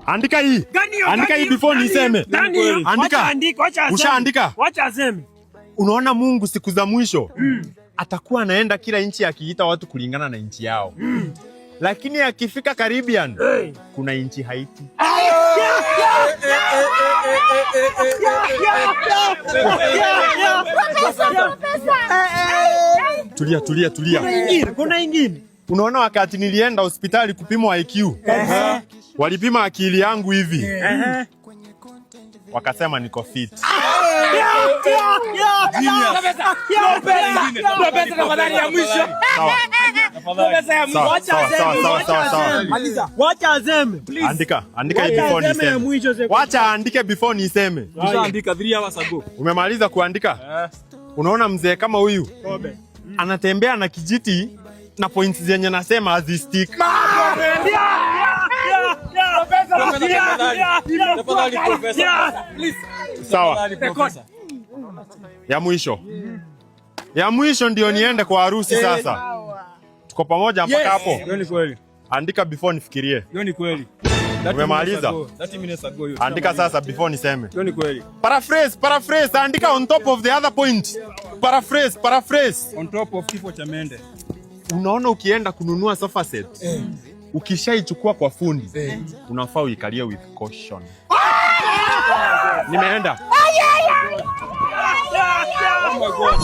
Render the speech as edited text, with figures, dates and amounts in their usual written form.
Andika hii. Andika hii before niseme. Andika. Ushaandika? Wacha aseme. Unaona Mungu siku za mwisho atakuwa anaenda kila nchi akiita watu kulingana na nchi yao. Lakini akifika Caribbean kuna nchi Haiti. Tulia. Kuna ingine. Unaona wakati nilienda hospitali kupima IQ. Walipima akili yangu hivi. Wakasema niko fit. Wacha aseme. Andika hii before niseme. Wacha andike before niseme. Ushaandika 3 hours ago. Umemaliza kuandika? Unaona mzee kama huyu anatembea na kijiti na points zenye nasema hazistick. Sawa. Ya mwisho ndio niende kwa harusi sasa. Tuko pamoja mpaka hapo? Hiyo ni kweli. Andika before nifikirie. Hiyo ni kweli. Umemaliza? 30 minutes ago. Andika sasa before niseme. Hiyo ni kweli. Paraphrase. Andika on top of the other point. Paraphrase. On top of kifo cha mende. Unaona ukienda kununua sofa set. Ukishaichukua kwa fundi, unafaa uikalie with caution. Nimeenda. Oh my God.